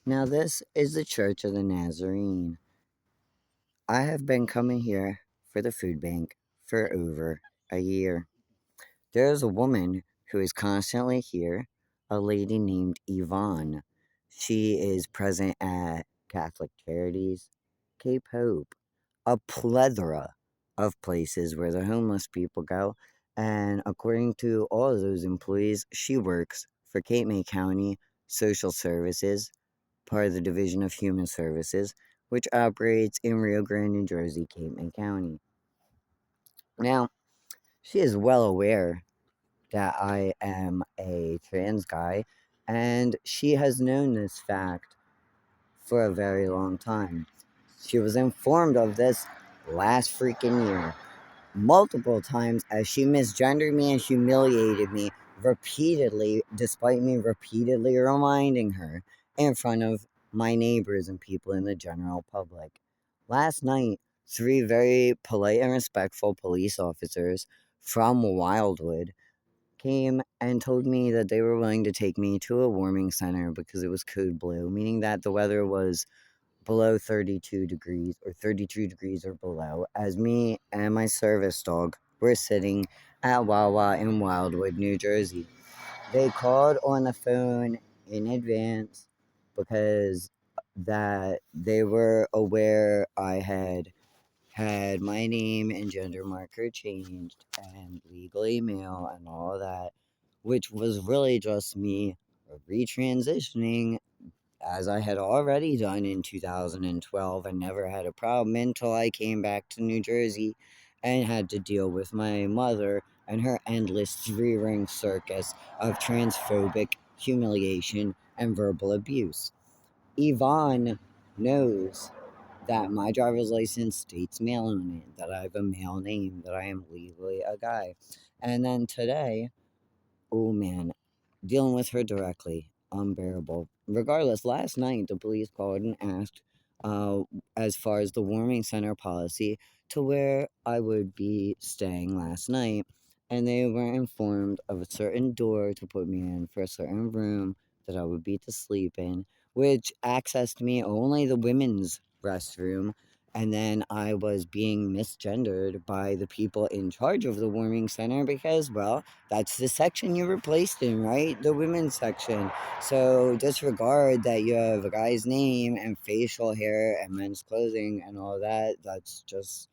Now, this is the Church of the Nazarene. I have been coming here for the food bank for over a year. There is a woman who is constantly here, a lady named Yvonne. She is present at Catholic Charities, Cape Hope, a plethora of places where the homeless people go. And according to all of those employees, she works for Cape May County Social Services, part of the Division of Human Services, which operates in Rio Grande, New Jersey, Cape May County. Now, she is well aware that I am a trans guy, and she has known this fact for a very long time. She was informed of this last freaking year multiple times as she misgendered me and humiliated me repeatedly, despite me repeatedly reminding her in front of my neighbors and people in the general public. Last night, three very polite and respectful police officers from Wildwood came and told me that they were willing to take me to a warming center because it was code blue, meaning that the weather was below 32 degrees or 32 degrees or below, as me and my service dog were sitting at Wawa in Wildwood, New Jersey. They called on the phone in advance because that they were aware I had my name and gender marker changed and legally male and all that, which was really just me retransitioning as I had already done in 2012 and never had a problem until I came back to New Jersey and had to deal with my mother and her endless three-ring circus of transphobic humiliation and verbal abuse. Yvonne knows that my driver's license states male on it, that I have a male name, that I am legally a guy. And then today, oh man, dealing with her directly, unbearable. Regardless, last night the police called and asked, uh, as far as the warming center policy, to where I would be staying last night. And they were informed of a certain door to put me in for a certain room that I would be to sleep in, which accessed me only the women's restroom. And then I was being misgendered by the people in charge of the warming center because, well, that's the section you were placed in, right? The women's section. So disregard that you have a guy's name and facial hair and men's clothing and all that. That's just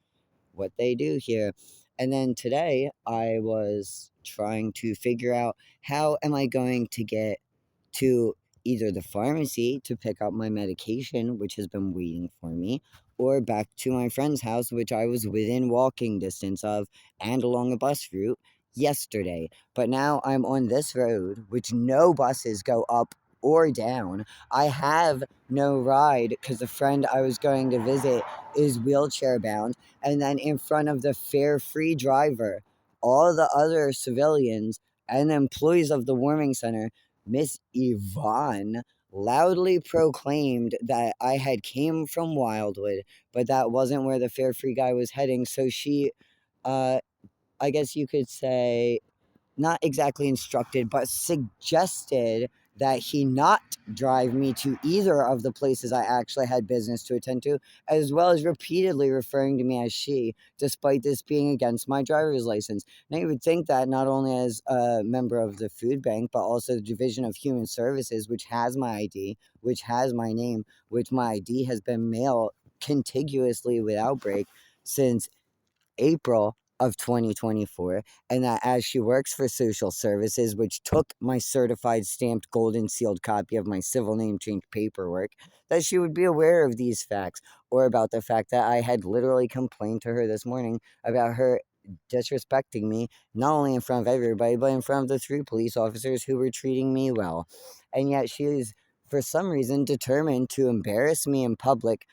what they do here. And then today I was trying to figure out how am I going to get to either the pharmacy to pick up my medication, which has been waiting for me, or back to my friend's house, which I was within walking distance of and along a bus route yesterday. But now I'm on this road, which no buses go up or down. I have no ride because the friend I was going to visit is wheelchair bound. And then in front of the fare free driver, all the other civilians and employees of the warming center, Miss Yvonne loudly proclaimed that I had came from Wildwood, but that wasn't where the fare free guy was heading. So she, uh, I guess you could say, not exactly instructed, but suggested that he not drive me to either of the places I actually had business to attend to, as well as repeatedly referring to me as she, despite this being against my driver's license. Now, you would think that not only as a member of the food bank, but also the Division of Human Services, which has my ID, which has my name, which my ID has been mailed contiguously without break since April of 2024, and that as she works for social services, which took my certified stamped golden sealed copy of my civil name change paperwork, that she would be aware of these facts, or about the fact that I had literally complained to her this morning about her disrespecting me, not only in front of everybody, but in front of the three police officers who were treating me well. And yet she is, for some reason, determined to embarrass me in public,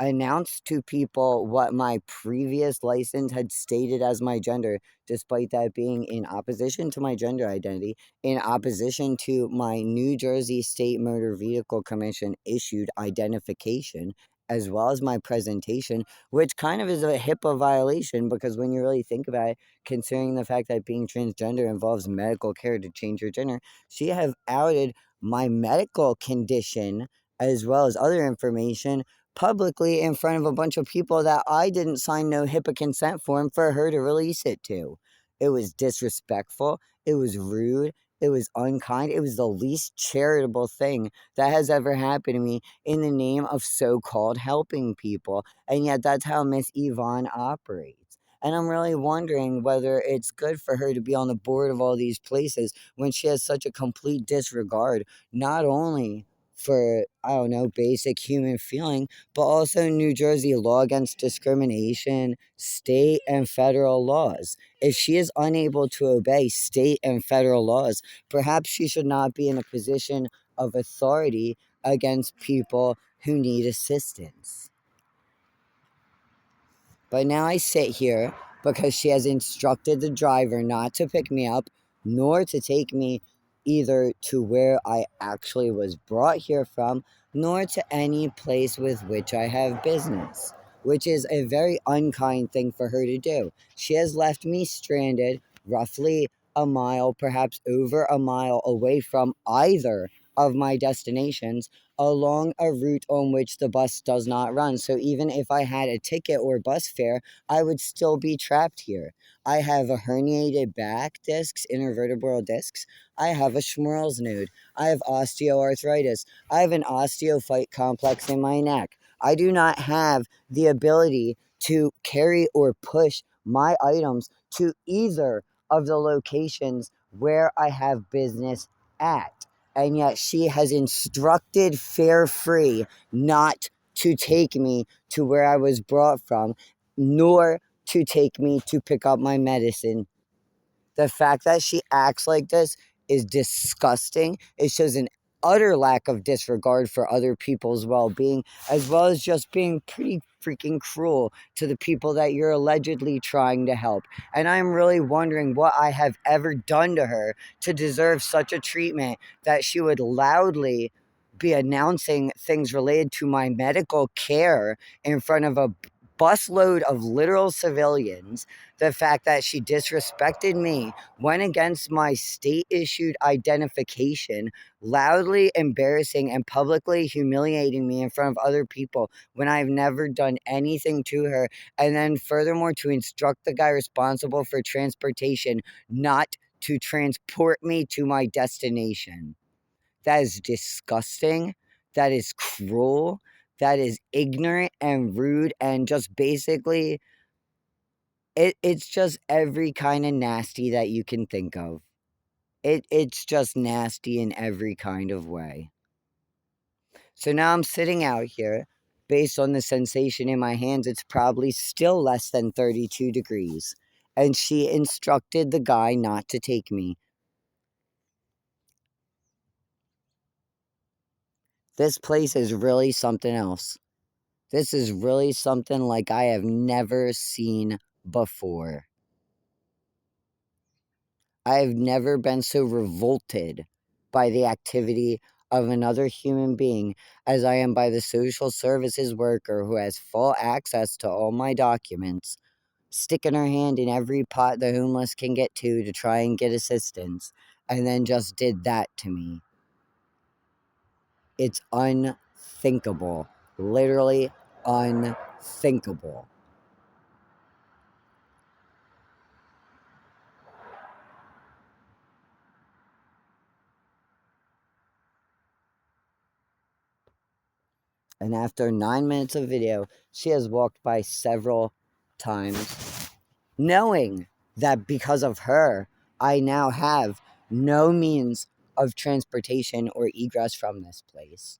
announced to people what my previous license had stated as my gender, despite that being in opposition to my gender identity, in opposition to my New Jersey State Motor Vehicle Commission issued identification, as well as my presentation, which kind of is a HIPAA violation because when you really think about it, considering the fact that being transgender involves medical care to change your gender, she have outed my medical condition as well as other information publicly in front of a bunch of people that I didn't sign no HIPAA consent form for her to release it to. It was disrespectful. It was rude. It was unkind. It was the least charitable thing that has ever happened to me in the name of so called helping people. And yet, that's how Miss Yvonne operates. And I'm really wondering whether it's good for her to be on the board of all these places when she has such a complete disregard, not only for, I don't know, basic human feeling, but also New Jersey law against discrimination, state and federal laws. If she is unable to obey state and federal laws, perhaps she should not be in a position of authority against people who need assistance. But now I sit here because she has instructed the driver not to pick me up, nor to take me either to where I actually was brought here from, nor to any place with which I have business, which is a very unkind thing for her to do. She has left me stranded roughly a mile, perhaps over a mile away from either of my destinations, along a route on which the bus does not run. So even if I had a ticket or bus fare, I would still be trapped here. I have a herniated back discs, intervertebral discs. I have a Schmorl's node. I have osteoarthritis. I have an osteophyte complex in my neck. I do not have the ability to carry or push my items to either of the locations where I have business at. And yet she has instructed fare free not to take me to where I was brought from, nor to take me to pick up my medicine. The fact that she acts like this is disgusting. It shows an utter lack of disregard for other people's well being, as well as just being pretty freaking cruel to the people that you're allegedly trying to help. And I'm really wondering what I have ever done to her to deserve such a treatment that she would loudly be announcing things related to my medical care in front of a busload of literal civilians. The fact that she disrespected me, went against my state issued identification, loudly embarrassing and publicly humiliating me in front of other people when I've never done anything to her. And then, furthermore, to instruct the guy responsible for transportation not to transport me to my destination. That is disgusting. That is cruel. That is ignorant and rude and just basically it's just every kind of nasty that you can think of. It's just nasty in every kind of way. So now I'm sitting out here. Based on the sensation in my hands, it's probably still less than 32 degrees. And she instructed the guy not to take me. This place is really something else. This is really something like I have never seen before. I have never been so revolted by the activity of another human being as I am by the social services worker who has full access to all my documents, sticking her hand in every pot the homeless can get to try and get assistance, and then just did that to me. It's unthinkable. Literally unthinkable. And after 9 minutes of video, she has walked by several times, knowing that because of her, I now have no means of transportation or egress from this place.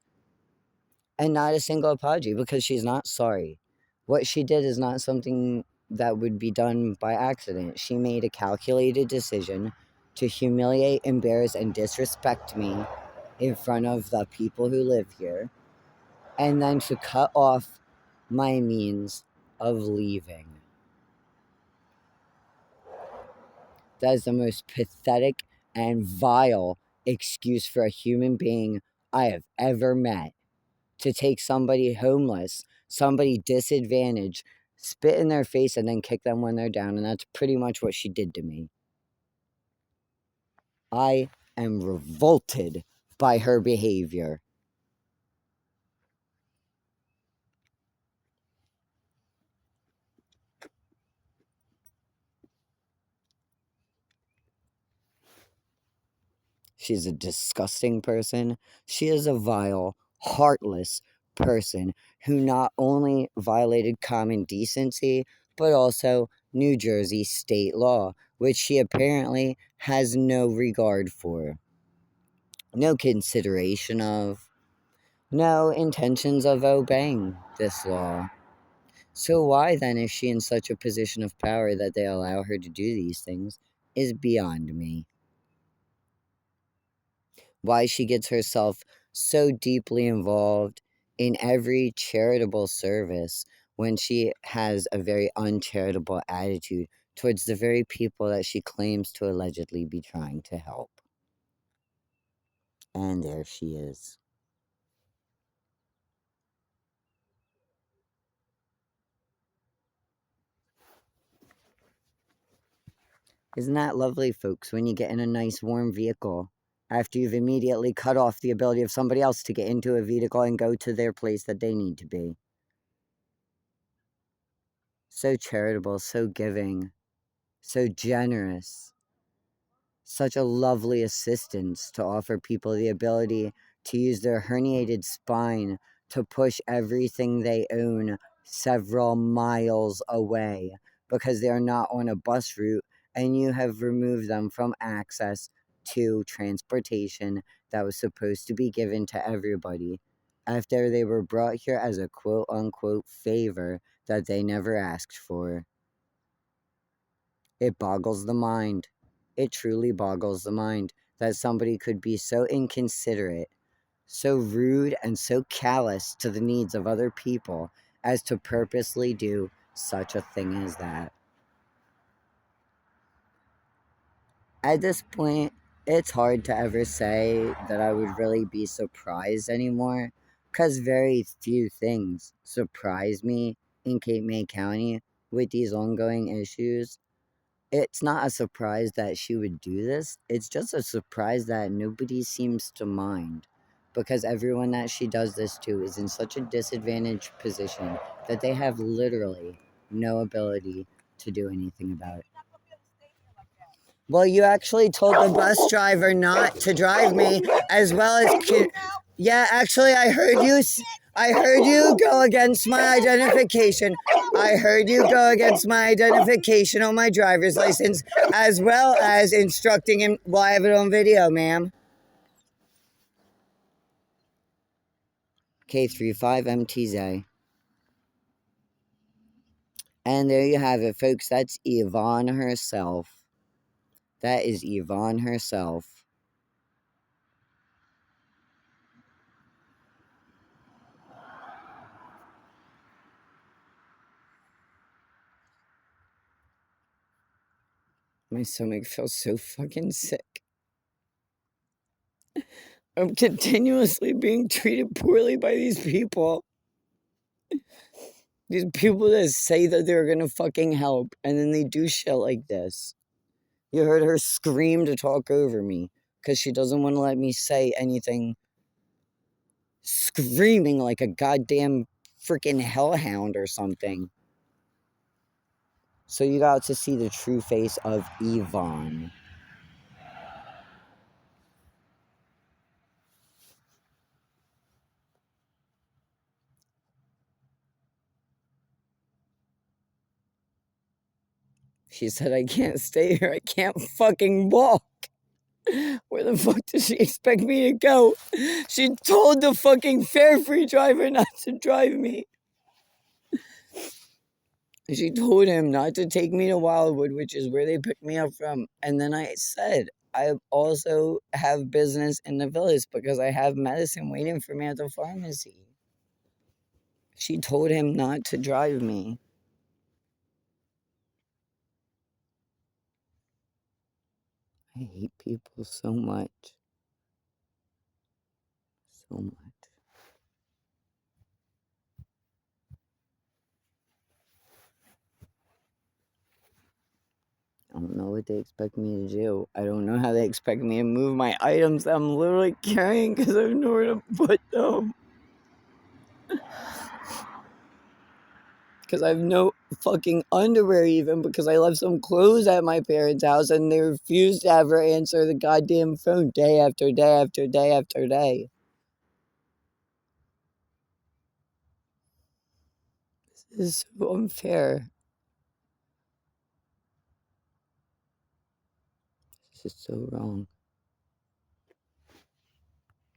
And not a single apology because she's not sorry. What she did is not something that would be done by accident. She made a calculated decision to humiliate, embarrass, and disrespect me in front of the people who live here, and then to cut off my means of leaving. That is the most pathetic and vile excuse for a human being I have ever met. To take somebody homeless, somebody disadvantaged, spit in their face, and then kick them when they're down. And that's pretty much what she did to me. I am revolted by her behavior. She's a disgusting person. She is a vile, heartless person who not only violated common decency, but also New Jersey state law, which she apparently has no regard for, no consideration of, no intentions of obeying this law. So why then is she in such a position of power that they allow her to do these things is beyond me. Why she gets herself so deeply involved in every charitable service when she has a very uncharitable attitude towards the very people that she claims to allegedly be trying to help. And there she is. Isn't that lovely, folks, when you get in a nice warm vehicle after you've immediately cut off the ability of somebody else to get into a vehicle and go to their place that they need to be? So charitable, so giving, so generous. Such a lovely assistance to offer people the ability to use their herniated spine to push everything they own several miles away because they're not on a bus route and you have removed them from access to transportation that was supposed to be given to everybody after they were brought here as a quote unquote favor that they never asked for. It boggles the mind. It truly boggles the mind that somebody could be so inconsiderate, so rude, and so callous to the needs of other people as to purposely do such a thing as that. At this point, it's hard to ever say that I would really be surprised anymore, because very few things surprise me in Cape May County with these ongoing issues. It's not a surprise that she would do this. It's just a surprise that nobody seems to mind because everyone that she does this to is in such a disadvantaged position that they have literally no ability to do anything about it. Well, you actually told the bus driver not to drive me, as well as yeah. Actually, I heard you go against my identification. I heard you go against my identification on my driver's license, as well as instructing him. Well, I have it on video, ma'am. K35MTZ. And there you have it, folks. That's Yvonne herself. That is Yvonne herself. My stomach feels so fucking sick. I'm continuously being treated poorly by these people. These people that say that they're gonna fucking help, and then they do shit like this. You heard her scream to talk over me, because she doesn't want to let me say anything. Screaming like a goddamn freaking hellhound or something. So you got to see the true face of Yvonne. She said, I can't stay here. I can't fucking walk. Where the fuck does she expect me to go? She told the fucking fare-free driver not to drive me. She told him not to take me to Wildwood, which is where they picked me up from. And then I said, I also have business in the village because I have medicine waiting for me at the pharmacy. She told him not to drive me. I hate people so much. So much. I don't know what they expect me to do. I don't know how they expect me to move my items that I'm literally carrying because I have nowhere to put them. because I have no fucking underwear even because I left some clothes at my parents' house and they refused to ever answer the goddamn phone day after day after day after day. This is so unfair. This is so wrong.